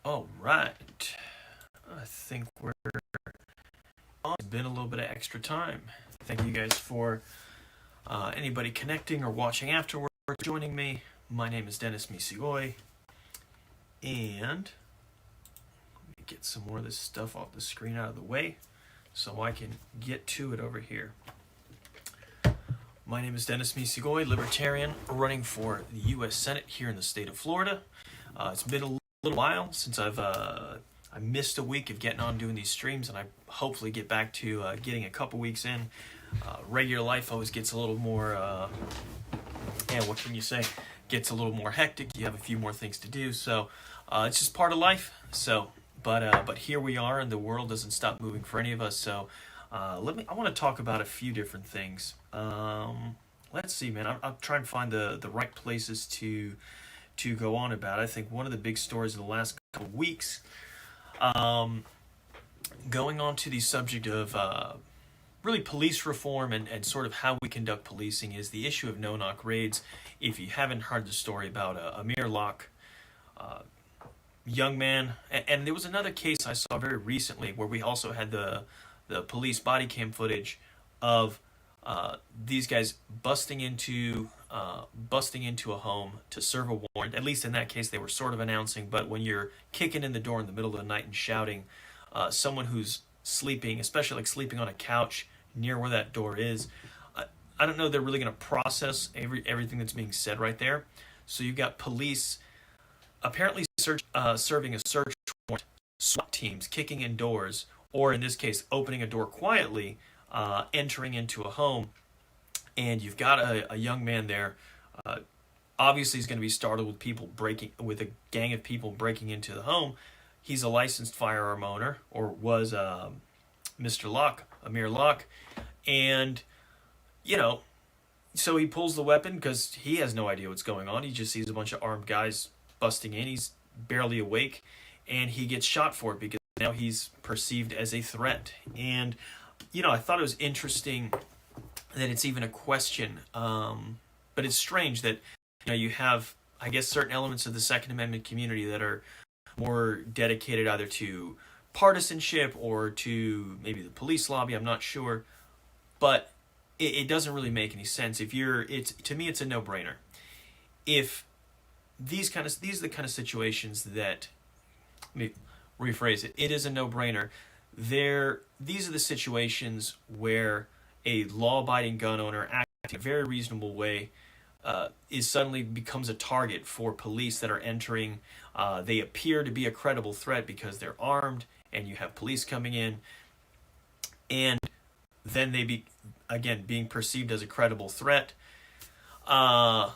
All right. I think we're on. It's been a little bit of extra time. Thank you guys for anybody connecting or watching afterward, joining me. My name is Dennis Misigoy, and let me get some more of this stuff off the screen out of the way so I can get to it over here. My name is Dennis Misigoy, Libertarian, running for the U.S. Senate here in the state of Florida. It's been a little while since I missed a week of getting on doing these streams, and I hopefully get back to getting a couple weeks in. Regular life always gets a little more, what can you say? Gets a little more hectic. You have a few more things to do, so it's just part of life. So, but here we are, and the world doesn't stop moving for any of us. So, I want to talk about a few different things. Let's see, man. I'll try and find the right places to go on about. I think one of the big stories of the last couple of weeks, going on to the subject of really police reform and sort of how we conduct policing, is the issue of no-knock raids. If you haven't heard the story about Amir Locke, young man, and there was another case I saw very recently where we also had the police body cam footage of these guys busting into a home to serve a warrant. At least in that case, they were sort of announcing. But when you're kicking in the door in the middle of the night and shouting, someone who's sleeping, especially like sleeping on a couch near where that door is, I don't know they're really going to process everything that's being said right there. So you've got police apparently serving a search warrant, SWAT teams kicking in doors, or in this case, opening a door quietly, entering into a home, and you've got a young man there. Obviously, he's going to be startled with a gang of people breaking into the home. He's a licensed firearm owner, or was Mr. Locke, Amir Locke, and so he pulls the weapon because he has no idea what's going on. He just sees a bunch of armed guys busting in. He's barely awake, and he gets shot for it because now he's perceived as a threat. And I thought it was interesting that it's even a question, but it's strange that you have, I guess, certain elements of the Second Amendment community that are more dedicated either to partisanship or to maybe the police lobby. I'm not sure, but it doesn't really make any sense. To me, it's a no-brainer. If these are the kind of situations that, let me rephrase it. It is a no-brainer. These are the situations where a law-abiding gun owner acting in a very reasonable way suddenly becomes a target for police that are entering. They appear to be a credible threat because they're armed, and you have police coming in, and then they being perceived as a credible threat. Now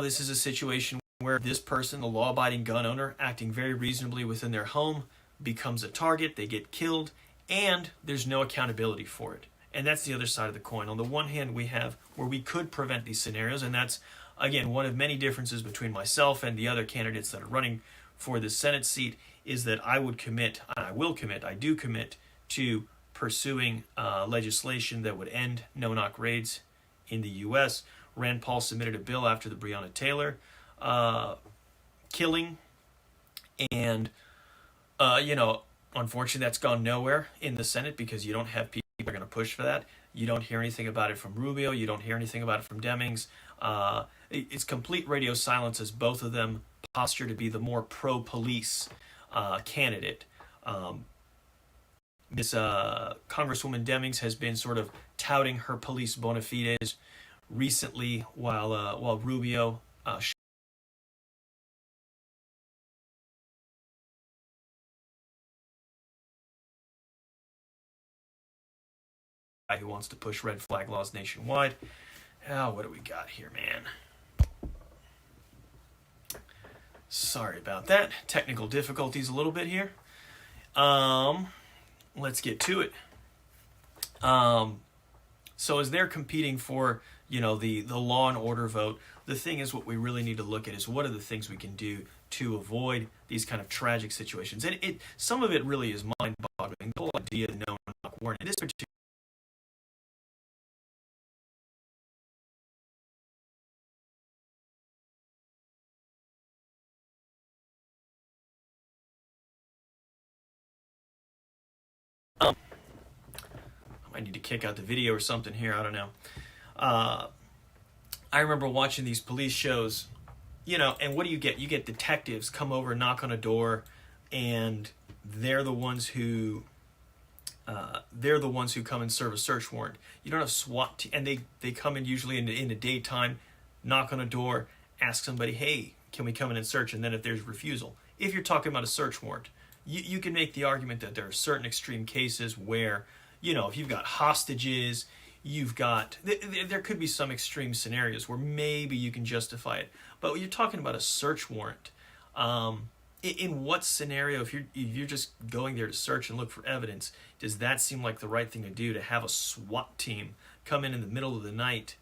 this is a situation where this person, the law-abiding gun owner, acting very reasonably within their home, becomes a target. They get killed, and there's no accountability for it. And that's the other side of the coin. On the one hand, we have where we could prevent these scenarios, and that's, again, one of many differences between myself and the other candidates that are running for the Senate seat, is that I do commit to pursuing legislation that would end no-knock raids in the U.S. Rand Paul submitted a bill after the Breonna Taylor killing, and unfortunately, that's gone nowhere in the Senate because you don't have people who are going to push for that. You don't hear anything about it from Rubio. You don't hear anything about it from Demings. It's complete radio silence as both of them posture to be the more pro-police candidate. This Congresswoman Demings has been sort of touting her police bona fides recently, while Rubio who wants to push red flag laws nationwide. What do we got here, man? Sorry about that. Technical difficulties a little bit here. Let's get to it. So as they're competing for, the law and order vote, the thing is, what we really need to look at is what are the things we can do to avoid these kind of tragic situations. And some of it really is mind-boggling. The whole idea of no-knock warrant. In this particular I need to kick out the video or something here. I don't know. I remember watching these police shows, and what do you get? You get detectives come over, knock on a door, and they're the ones who come and serve a search warrant. You don't have SWAT and they come in usually in the daytime, knock on a door, ask somebody, hey, can we come in and search? And then if there's refusal, if you're talking about a search warrant, you can make the argument that there are certain extreme cases where, if you've got hostages, there could be some extreme scenarios where maybe you can justify it. But when you're talking about a search warrant, in what scenario, if you're just going there to search and look for evidence, does that seem like the right thing to do, to have a SWAT team come in the middle of the night,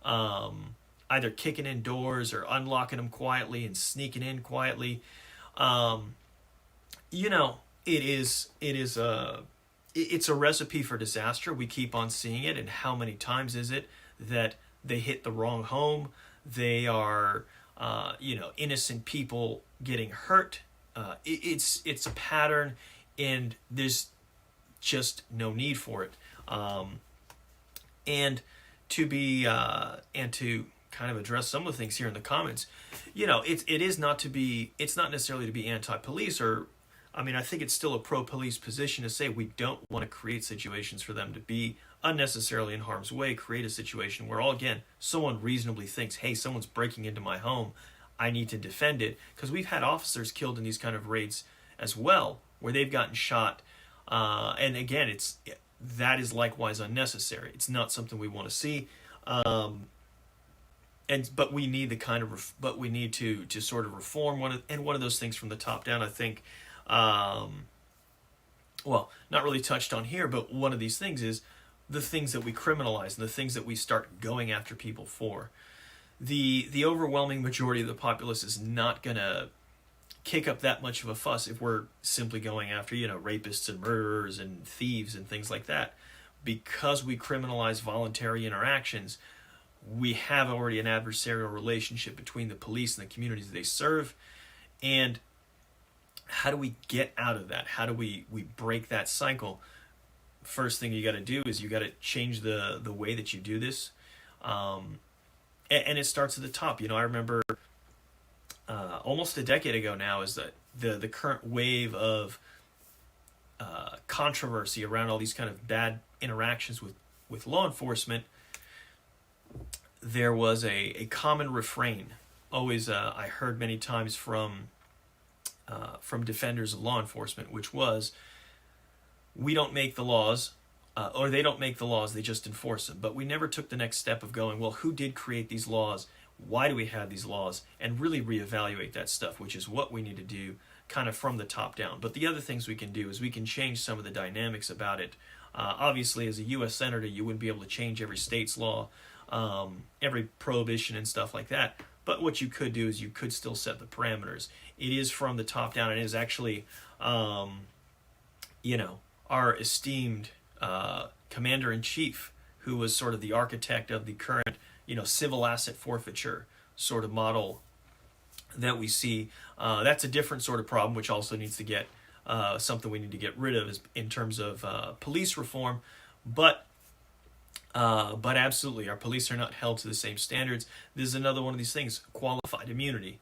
either kicking in doors or unlocking them quietly and sneaking in quietly? It's a recipe for disaster. We keep on seeing it, and how many times is it that they hit the wrong home? They are, innocent people getting hurt. It's a pattern, and there's just no need for it. And to kind of address some of the things here in the comments, it's not necessarily to be anti-police, or I think it's still a pro-police position to say we don't want to create situations for them to be unnecessarily in harm's way, create a situation where, someone reasonably thinks, hey, someone's breaking into my home, I need to defend it. Because we've had officers killed in these kind of raids as well, where they've gotten shot. And again, that is likewise unnecessary. It's not something we want to see. But we need to sort of reform one of those things from the top down. I think, not really touched on here, but one of these things is the things that we criminalize and the things that we start going after people for. The overwhelming majority of the populace is not going to kick up that much of a fuss if we're simply going after, rapists and murderers and thieves and things like that. Because we criminalize voluntary interactions, we have already an adversarial relationship between the police and the communities they serve. And how do we get out of that? How do we break that cycle? First thing you got to do is you got to change the way that you do this. And it starts at the top. I remember almost a decade ago now is that the current wave of controversy around all these kind of bad interactions with law enforcement. There was a common refrain, always I heard many times from defenders of law enforcement, which was, we don't make the laws, or they don't make the laws, they just enforce them. But we never took the next step of going, well, who did create these laws? Why do we have these laws? And really reevaluate that stuff, which is what we need to do kind of from the top down. But the other things we can do is we can change some of the dynamics about it. Obviously, as a U.S. Senator, you wouldn't be able to change every state's law, every prohibition and stuff like that. But what you could do is you could still set the parameters. It is from the top down, and it is actually, our esteemed commander-in-chief, who was sort of the architect of the current, civil asset forfeiture sort of model that we see. That's a different sort of problem, which also needs to get something we need to get rid of is in terms of police reform. But absolutely, our police are not held to the same standards. This is another one of these things, qualified immunity,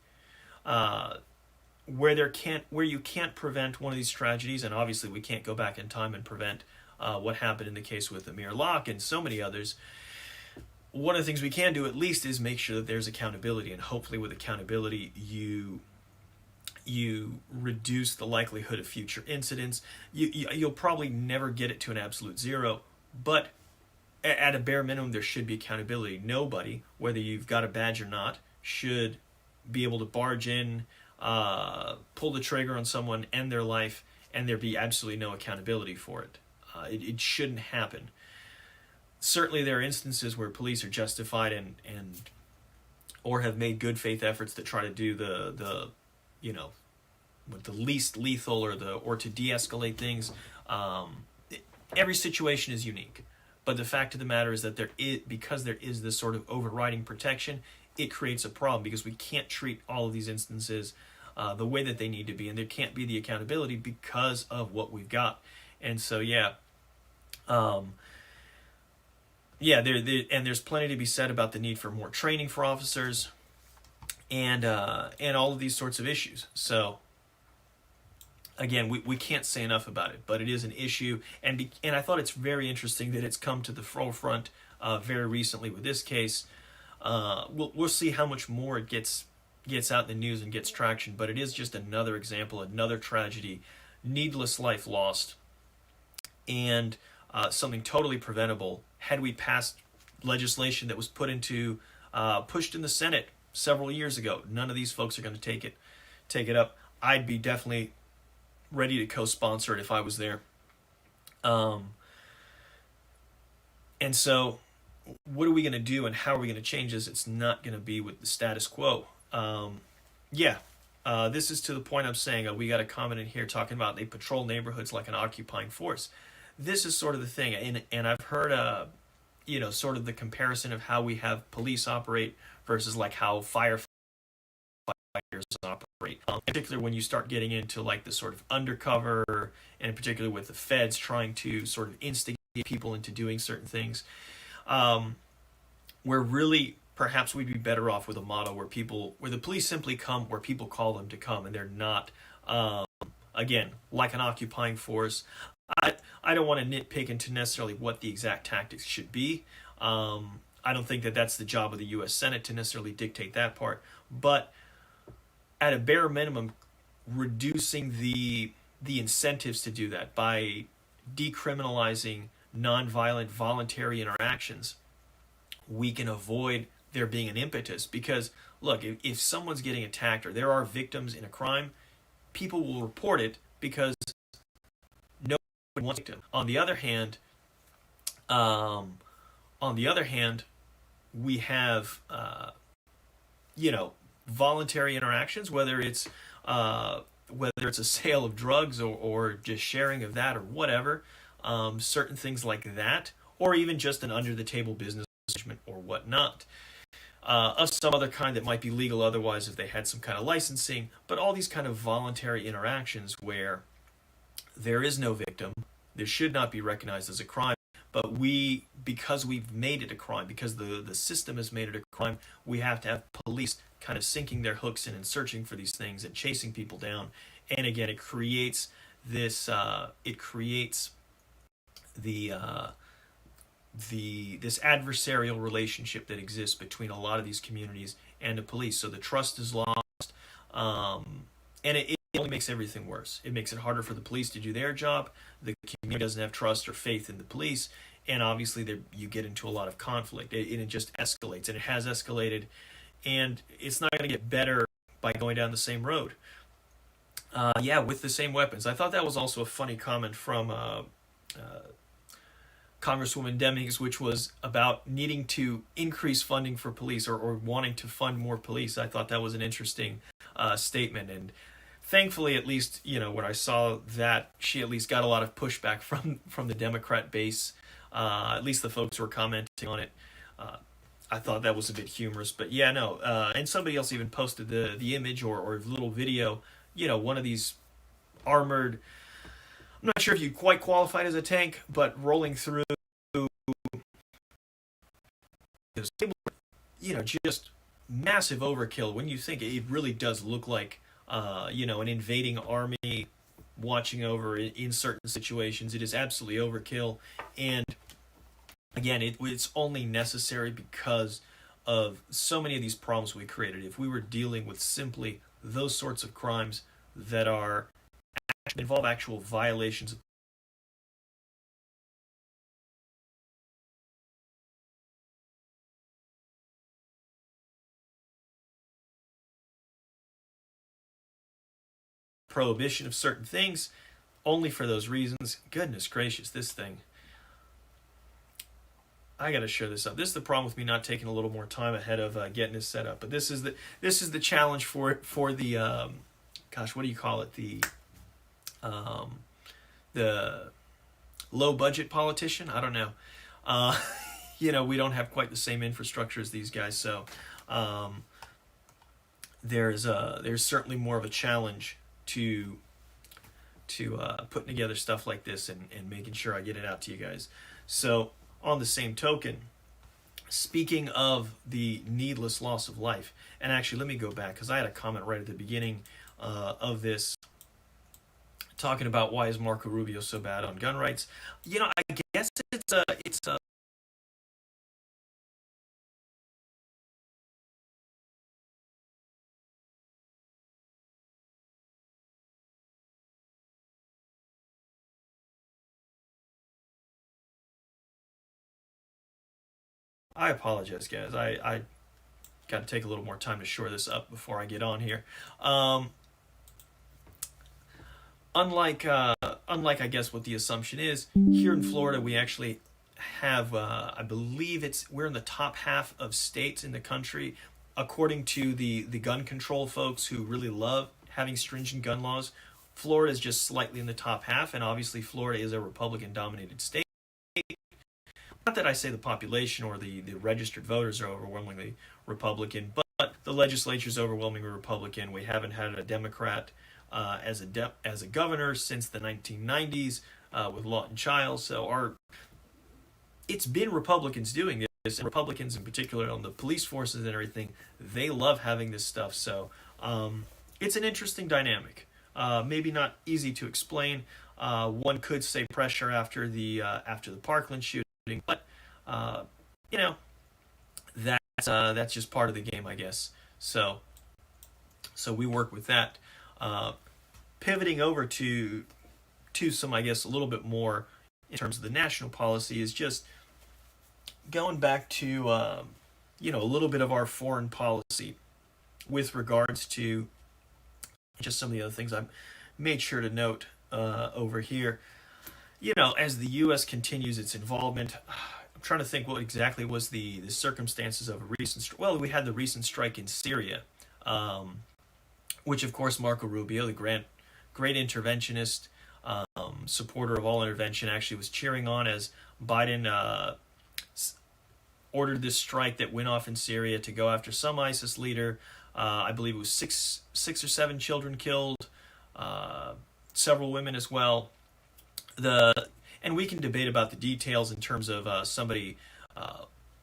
where you can't prevent one of these tragedies, and obviously we can't go back in time and prevent what happened in the case with Amir Locke and so many others. One of the things we can do at least is make sure that there's accountability, and hopefully with accountability you reduce the likelihood of future incidents. You'll probably never get it to an absolute zero, but at a bare minimum there should be accountability. Nobody, whether you've got a badge or not, should be able to barge in, pull the trigger on someone, end their life, and there be absolutely no accountability for it. It shouldn't happen. Certainly there are instances where police are justified and or have made good faith efforts to try to do the with the least lethal or to de-escalate things. Every situation is unique, but the fact of the matter is that because there is this sort of overriding protection, it creates a problem because we can't treat all of these instances the way that they need to be, and there can't be the accountability because of what we've got. And so yeah, and there's plenty to be said about the need for more training for officers, and all of these sorts of issues. So again, we can't say enough about it, but it is an issue, and I thought it's very interesting that it's come to the forefront very recently with this case. We'll see how much more it gets out in the news and gets traction, but it is just another example, another tragedy, needless life lost, and something totally preventable had we passed legislation that was pushed in the Senate several years ago. None of these folks are going to take it up. I'd be definitely ready to co-sponsor it if I was there. And so what are we going to do, and how are we going to change this? It's not going to be with the status quo. This is to the point I'm saying. We got a comment in here talking about they patrol neighborhoods like an occupying force. This is sort of the thing, and I've heard, sort of the comparison of how we have police operate versus like how firefighters operate. In particular, when you start getting into like the sort of undercover, and in particular with the feds trying to sort of instigate people into doing certain things, where really perhaps we'd be better off with a model where the police simply come where people call them to come, and they're not, again, like an occupying force. I don't want to nitpick into necessarily what the exact tactics should be. I don't think that that's the job of the U.S. Senate to necessarily dictate that part. But at a bare minimum, reducing the incentives to do that by decriminalizing nonviolent voluntary interactions, we can avoid there being an impetus. Because, look, if someone's getting attacked or there are victims in a crime, people will report it because no one wants a victim. On the other hand, we have, voluntary interactions, whether it's a sale of drugs or just sharing of that or whatever, certain things like that, or even just an under-the-table business arrangement or whatnot, of some other kind that might be legal otherwise if they had some kind of licensing. But all these kind of voluntary interactions where there is no victim, this should not be recognized as a crime. But because we've made it a crime, because the system has made it a crime, we have to have police kind of sinking their hooks in and searching for these things and chasing people down. And again, it creates this. It creates this adversarial relationship that exists between a lot of these communities and the police. So the trust is lost, and it only makes everything worse. It makes it harder for the police to do their job. The community doesn't have trust or faith in the police, and obviously you get into a lot of conflict. It just escalates, and it has escalated, and it's not going to get better by going down the same road. With the same weapons. I thought that was also a funny comment from Congresswoman Demings, which was about needing to increase funding for police or wanting to fund more police. I thought that was an interesting statement, and thankfully, at least, when I saw that, she at least got a lot of pushback from the Democrat base, at least the folks who were commenting on it. I thought that was a bit humorous, but and somebody else even posted the image or little video, one of these armored, I'm not sure if you quite qualified as a tank, but rolling through, just massive overkill. When you think it really does look like, an invading army watching over in certain situations. It is absolutely overkill. And again, it's only necessary because of so many of these problems we created. If we were dealing with simply those sorts of crimes that involve actual violations of prohibition of certain things, only for those reasons, goodness gracious, this thing. I gotta share this up. This is the problem with me not taking a little more time ahead of getting this set up. But this is the challenge for the what do you call it? The low budget politician. I don't know. We don't have quite the same infrastructure as these guys, so there's certainly more of a challenge to putting together stuff like this and making sure I get it out to you guys. So on the same token, speaking of the needless loss of life, and actually let me go back because I had a comment right at the beginning of this talking about why is Marco Rubio so bad on gun rights. I guess it's a I apologize, guys. I got to take a little more time to shore this up before I get on here. Unlike I guess what the assumption is, here in Florida we actually have I believe we're in the top half of states in the country according to the gun control folks who really love having stringent gun laws. Florida is just slightly in the top half, and obviously Florida is a Republican dominated state. Not that I say the population or the registered voters are overwhelmingly Republican, but the legislature is overwhelmingly Republican. We haven't had a Democrat as a governor since the 1990s with Lawton Chiles. So it's been Republicans doing this, and Republicans in particular on the police forces and everything. They love having this stuff. So it's an interesting dynamic. Maybe not easy to explain. One could say pressure after the Parkland shooting, but that's just part of the game, I guess. So we work with that. Pivoting over to some, I guess, a little bit more in terms of the national policy is just going back to a little bit of our foreign policy with regards to just some of the other things I made sure to note over here. As the U.S. continues its involvement, I'm trying to think what exactly was the circumstances of a recent. Well, we had the recent strike in Syria, which of course Marco Rubio, the great interventionist, supporter of all intervention, actually was cheering on as Biden ordered this strike that went off in Syria to go after some ISIS leader. I believe it was six or seven children killed, several women as well. And we can debate about the details in terms of somebody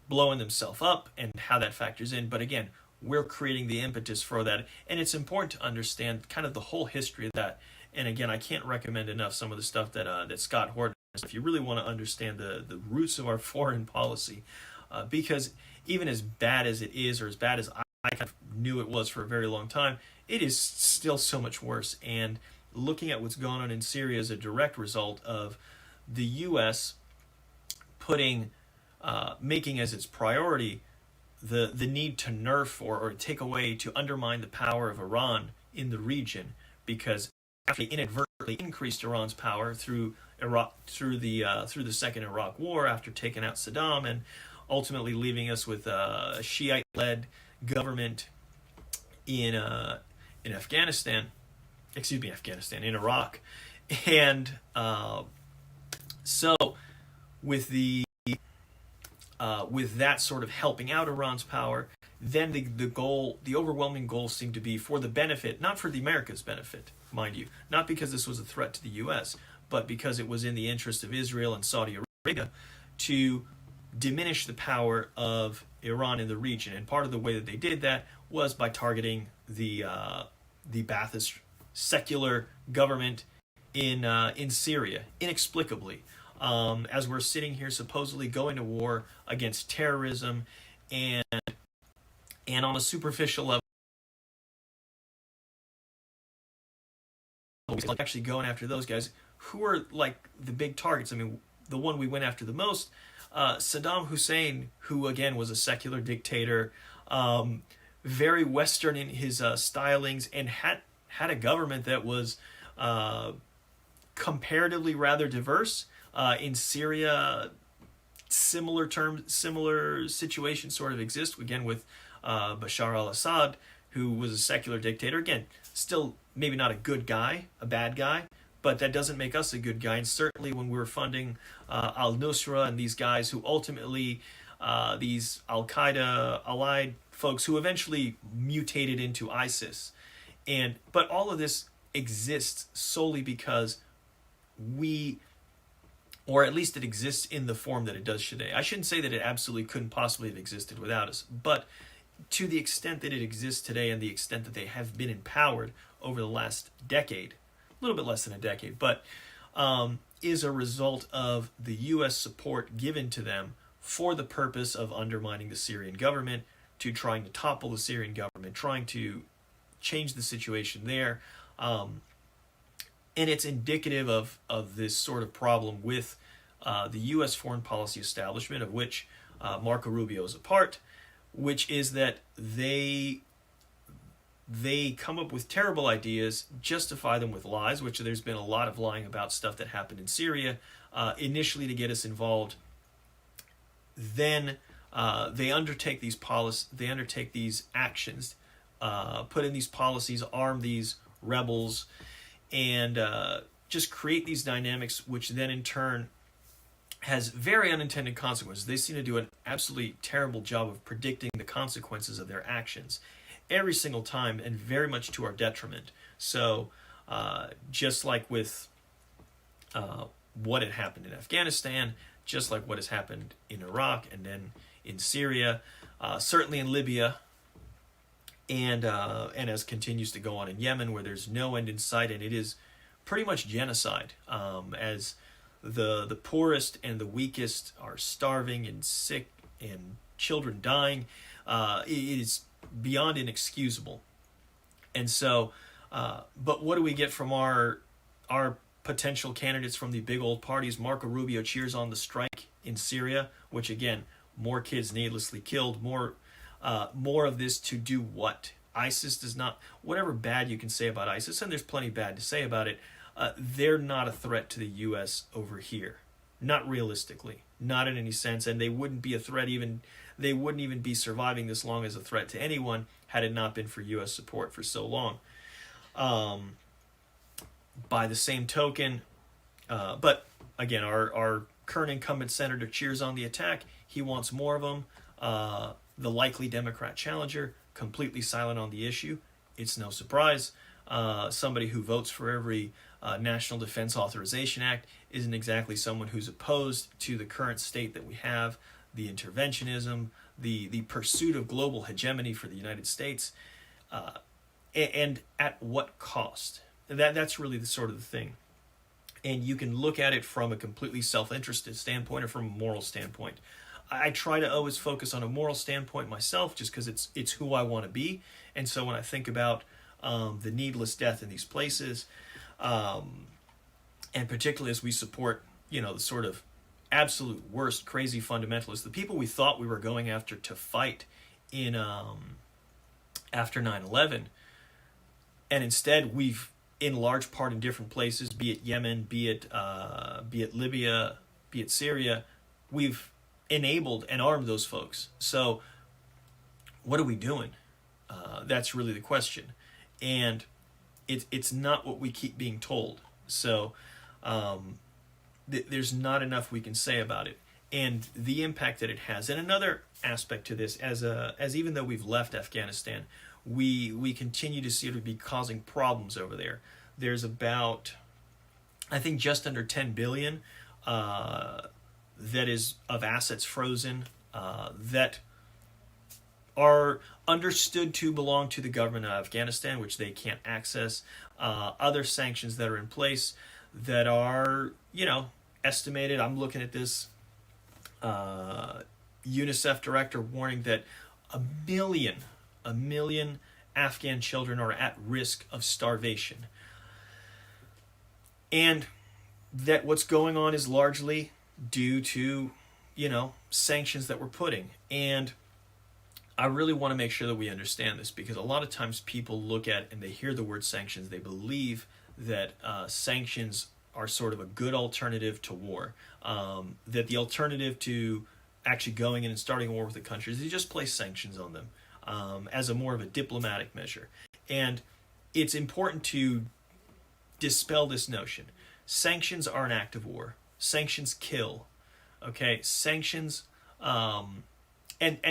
blowing themselves up and how that factors in. But again, we're creating the impetus for that, and it's important to understand kind of the whole history of that. And again, I can't recommend enough some of the stuff that Scott Horton does if you really want to understand the roots of our foreign policy, because even as bad as it is, or as bad as I kind of knew it was for a very long time, it is still so much worse. And looking at what's going on in Syria is a direct result of the U.S. making as its priority the need to nerf or take away, to undermine the power of Iran in the region, because actually inadvertently increased Iran's power through the Second Iraq War after taking out Saddam, and ultimately leaving us with a Shiite-led government in Afghanistan. In Iraq. And so with that sort of helping out Iran's power, then the overwhelming goal seemed to be for the benefit, not for the America's benefit, mind you, not because this was a threat to the U.S., but because it was in the interest of Israel and Saudi Arabia to diminish the power of Iran in the region. And part of the way that they did that was by targeting the Ba'athist secular government in Syria, inexplicably. As we're sitting here supposedly going to war against terrorism, and on a superficial level, like actually going after those guys who are like the big targets. I mean, the one we went after the most, Saddam Hussein, who again was a secular dictator, very Western in his stylings, and had a government that was comparatively rather diverse. In Syria, similar situations sort of exist, again with Bashar al-Assad, who was a secular dictator. Again, still maybe not a good guy, a bad guy, but that doesn't make us a good guy. And certainly when we were funding al-Nusra and these guys who ultimately, these al-Qaeda allied folks who eventually mutated into ISIS. But all of this exists solely because or at least it exists in the form that it does today. I shouldn't say that it absolutely couldn't possibly have existed without us, but to the extent that it exists today and the extent that they have been empowered over the last decade, a little bit less than a decade, but is a result of the U.S. support given to them for the purpose of undermining the Syrian government, to trying to topple the Syrian government, trying to change the situation there. And it's indicative of this sort of problem with the U.S. foreign policy establishment, of which Marco Rubio is a part, which is that they come up with terrible ideas, justify them with lies, which there's been a lot of lying about stuff that happened in Syria, initially to get us involved. Then they undertake these actions, put in these policies, arm these rebels, and just create these dynamics, which then in turn has very unintended consequences. They seem to do an absolutely terrible job of predicting the consequences of their actions every single time, and very much to our detriment. So just like with what had happened in Afghanistan, just like what has happened in Iraq, and then in Syria, certainly in Libya, and as continues to go on in Yemen, where there's no end in sight, and it is pretty much genocide, as the poorest and the weakest are starving and sick and children dying. It is beyond inexcusable. And so, but what do we get from our potential candidates from the big old parties? Marco Rubio cheers on the strike in Syria, which again, more kids needlessly killed, more of this to do what? ISIS does not, whatever bad you can say about ISIS, and there's plenty bad to say about it, they're not a threat to the U.S. over here. Not realistically, not in any sense, and they wouldn't be a threat they wouldn't even be surviving this long as a threat to anyone had it not been for U.S. support for so long. By the same token, but again, our current incumbent senator cheers on the attack. He wants more of them. The likely Democrat challenger, completely silent on the issue. It's no surprise. Somebody who votes for every National Defense Authorization Act isn't exactly someone who's opposed to the current state that we have, the interventionism, the pursuit of global hegemony for the United States, and at what cost? That's really the sort of the thing. And you can look at it from a completely self-interested standpoint or from a moral standpoint. I try to always focus on a moral standpoint myself, just because it's who I want to be. And so when I think about the needless death in these places, and particularly as we support, the sort of absolute worst crazy fundamentalists, the people we thought we were going after to fight in after 9/11, and instead we've, in large part in different places, be it Yemen, be it Libya, be it Syria, we've enabled and armed those folks. So what are we doing? That's really the question. And it's not what we keep being told. So there's not enough we can say about it. And the impact that it has. And another aspect to this, as even though we've left Afghanistan, we continue to see it to be causing problems over there. There's about, I think, just under 10 billion that is of assets frozen that are understood to belong to the government of Afghanistan, which they can't access. Other sanctions that are in place that are, estimated. I'm looking at this UNICEF director warning that a million Afghan children are at risk of starvation. And that what's going on is largely due to, sanctions that we're putting. And I really want to make sure that we understand this, because a lot of times people look at and they hear the word sanctions, they believe that sanctions are sort of a good alternative to war, that the alternative to actually going in and starting a war with the country is to just place sanctions on them as a more of a diplomatic measure. And it's important to dispel this notion. Sanctions are an act of war. Sanctions kill. Okay, sanctions, and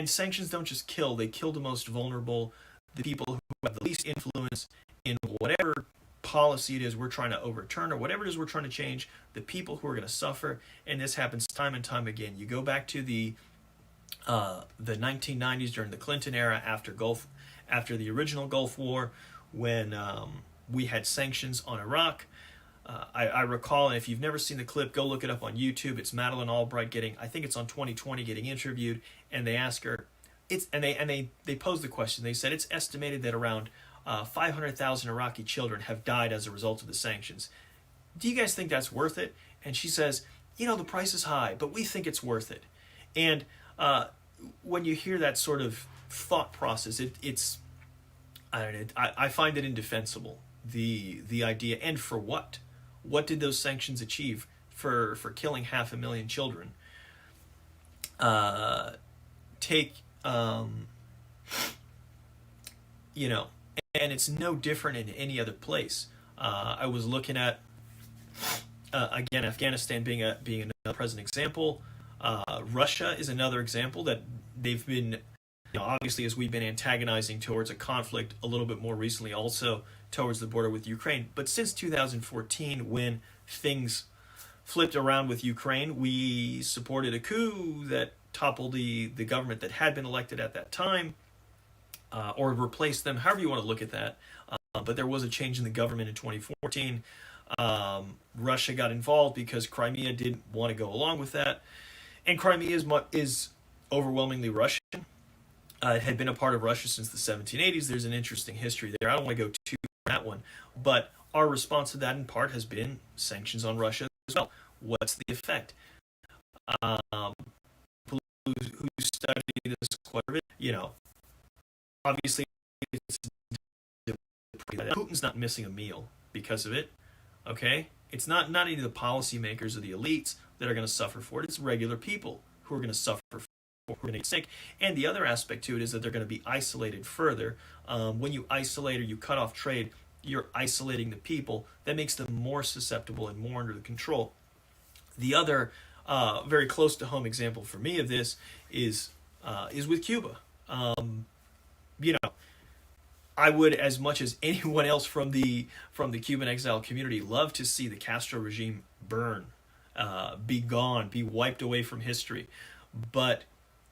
sanctions don't just kill, they kill the most vulnerable, the people who have the least influence in whatever policy it is we're trying to overturn, or whatever it is we're trying to change, the people who are going to suffer, and this happens time and time again. You go back to the 1990s during the Clinton era, after the original Gulf War, when we had sanctions on Iraq. I recall, and if you've never seen the clip, go look it up on YouTube. It's Madeleine Albright I think it's on 2020, getting interviewed, and they ask her, they pose the question. They said it's estimated that around 500,000 Iraqi children have died as a result of the sanctions. Do you guys think that's worth it? And she says, the price is high, but we think it's worth it. And when you hear that sort of thought process, I find it indefensible. The idea, and for what? What did those sanctions achieve for killing 500,000 children? And it's no different in any other place. I was looking at again, Afghanistan being another present example. Russia is another example that they've been, obviously, as we've been antagonizing towards a conflict a little bit more recently, also towards the border with Ukraine. But since 2014, when things flipped around with Ukraine, we supported a coup that toppled the government that had been elected at that time, or replaced them, however you want to look at that. But there was a change in the government in 2014. Russia got involved because Crimea didn't want to go along with that. And Crimea is overwhelmingly Russian. It had been a part of Russia since the 1780s. There's an interesting history there. I don't want to go too on that one. But our response to that, in part, has been sanctions on Russia as well. What's the effect? Who study this quite a bit, obviously, Putin's not missing a meal because of it. Okay? It's not any of the policymakers or the elites that are going to suffer for it. It's regular people who are going to suffer for it, who are going to get sick. And the other aspect to it is that they're going to be isolated further. When you isolate or you cut off trade, you're isolating the people. That makes them more susceptible and more under the control. The other very close to home example for me of this is with Cuba. I would, as much as anyone else from the Cuban exile community, love to see the Castro regime burn, be gone, be wiped away from history. But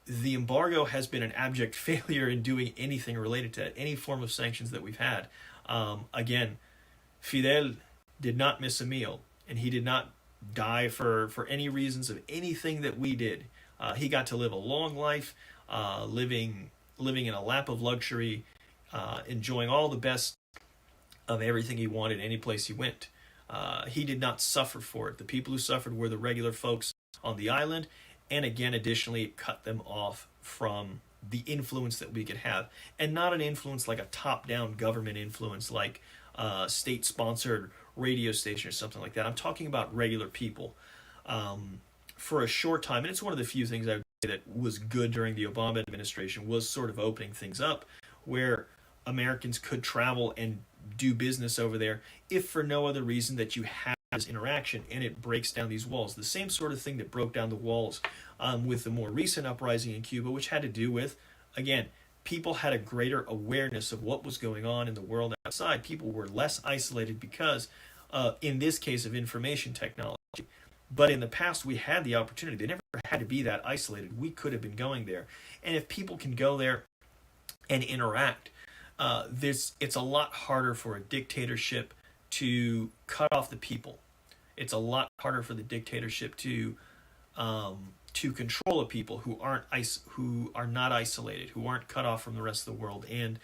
the embargo has been an abject failure in doing anything related to it, any form of sanctions that we've had. Again, Fidel did not miss a meal, and he did not die for any reasons of anything that we did. He got to live a long life, living in a lap of luxury, enjoying all the best of everything he wanted any place he went. He did not suffer for it. The people who suffered were the regular folks on the island, and again, additionally, it cut them off from the influence that we could have, and not an influence like a top-down government influence like state-sponsored radio station or something like that. I'm talking about regular people. For a short time, and it's one of the few things I would say that was good during the Obama administration, was sort of opening things up where Americans could travel and do business over there, if for no other reason that you have this interaction and it breaks down these walls. The same sort of thing that broke down the walls with the more recent uprising in Cuba, which had to do with, again, people had a greater awareness of what was going on in the world outside. People were less isolated because, in this case, of information technology. But in the past, we had the opportunity. They never had to be that isolated. We could have been going there. And if people can go there and interact, it's a lot harder for a dictatorship to cut off the people. It's a lot harder for the dictatorship to control a people who are not isolated, who aren't cut off from the rest of the world. And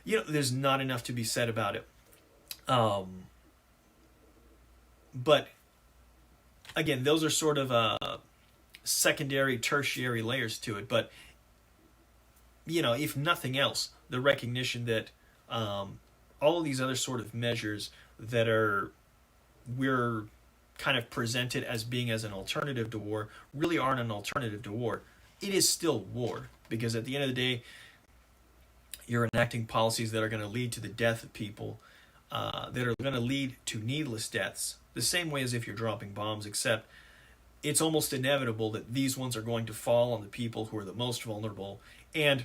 there's not enough to be said about it. But again, those are sort of secondary, tertiary layers to it. But if nothing else, the recognition that all of these other sort of measures that we're kind of presented as being as an alternative to war really aren't an alternative to war. It is still war, because at the end of the day, you're enacting policies that are going to lead to the death of people, that are going to lead to needless deaths, the same way as if you're dropping bombs, except it's almost inevitable that these ones are going to fall on the people who are the most vulnerable and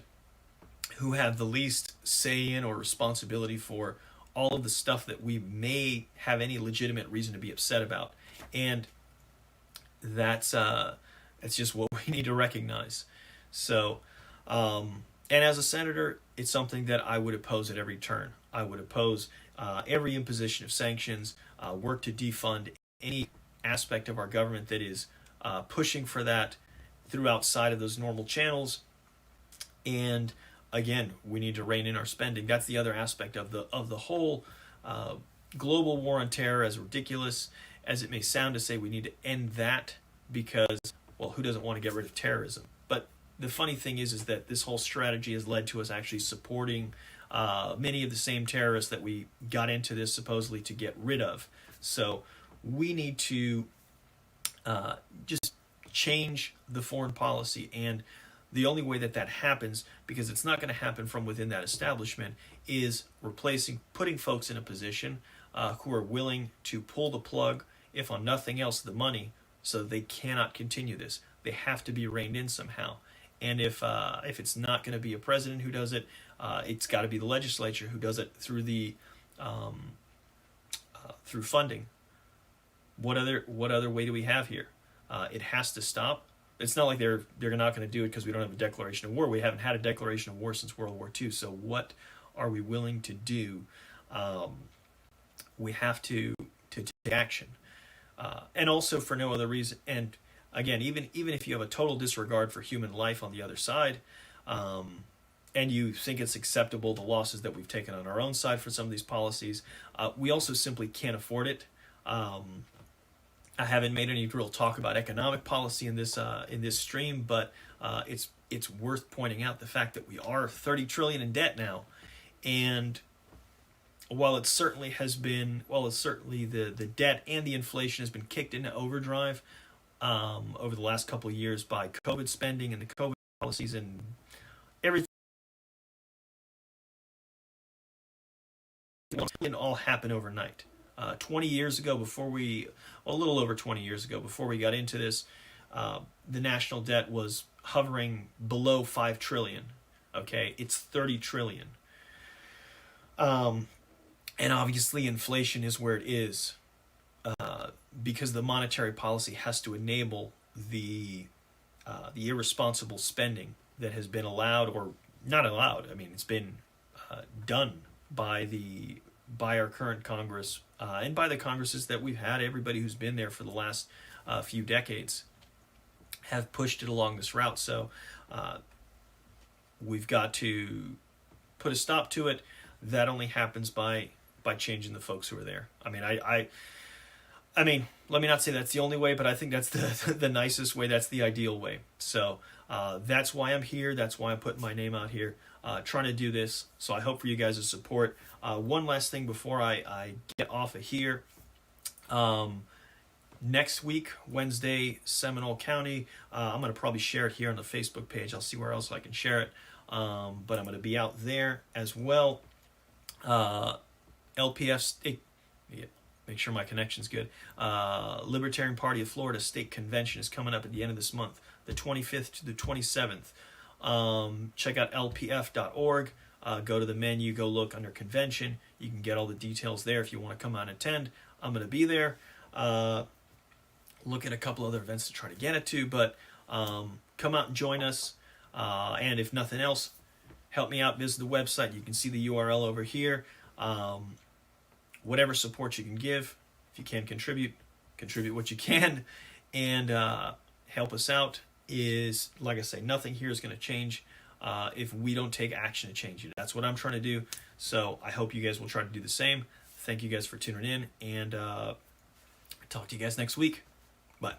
who have the least say in or responsibility for all of the stuff that we may have any legitimate reason to be upset about. And that's just what we need to recognize. So, and as a senator, it's something that I would oppose at every turn. I would oppose every imposition of sanctions, work to defund any aspect of our government that is pushing for that through outside of those normal channels. And again, we need to rein in our spending. That's the other aspect of the whole global war on terror, as ridiculous as it may sound to say we need to end that, because, well, who doesn't want to get rid of terrorism? But the funny thing is that this whole strategy has led to us actually supporting many of the same terrorists that we got into this supposedly to get rid of. So we need to just change the foreign policy. And the only way that happens, because it's not going to happen from within that establishment, is putting folks in a position who are willing to pull the plug, if on nothing else, the money, so that they cannot continue this. They have to be reined in somehow. And if it's not going to be a president who does it, it's got to be the legislature who does it through through funding. What other way do we have here? It has to stop. It's not like they're not going to do it because we don't have a declaration of war. We haven't had a declaration of war since World War II. So what are we willing to do? We have to take action, and also for no other reason. And again, even if you have a total disregard for human life on the other side, and you think it's acceptable, the losses that we've taken on our own side for some of these policies, we also simply can't afford it. I haven't made any real talk about economic policy in this stream, but it's worth pointing out the fact that we are $30 trillion in debt now, and while it certainly the debt and the inflation has been kicked into overdrive over the last couple of years by COVID spending and the COVID policies and everything. It didn't all happen overnight. 20 years ago, a little over 20 years ago, before we got into this, the national debt was hovering below 5 trillion. Okay, it's 30 trillion. And obviously inflation is where it is, because the monetary policy has to enable the irresponsible spending that has been allowed, or not allowed. I mean, it's been done by our current Congress, and by the Congresses that we've had. Everybody who's been there for the last few decades have pushed it along this route. So we've got to put a stop to it. That only happens by changing the folks who are there. I mean, let me not say that's the only way, but I think that's the nicest way. That's the ideal way. So that's why I'm here. That's why I'm putting my name out here, trying to do this. So I hope for you guys' support. One last thing before I get off of here. Next week, Wednesday, Seminole County. I'm going to probably share it here on the Facebook page. I'll see where else I can share it. But I'm going to be out there as well. LPF state, make sure my connection's good. Libertarian Party of Florida State Convention is coming up at the end of this month, the 25th to the 27th. Check out lpf.org. Go to the menu, go look under convention. You can get all the details there if you want to come out and attend. I'm going to be there. Look at a couple other events to try to get it to, but come out and join us. And if nothing else, help me out, visit the website. You can see the URL over here. Whatever support you can give, if you can contribute what you can, and help us out. Is, like I say, nothing here is going to change if we don't take action to change it. That's what I'm trying to do. So I hope you guys will try to do the same. Thank you guys for tuning in, and talk to you guys next week. Bye.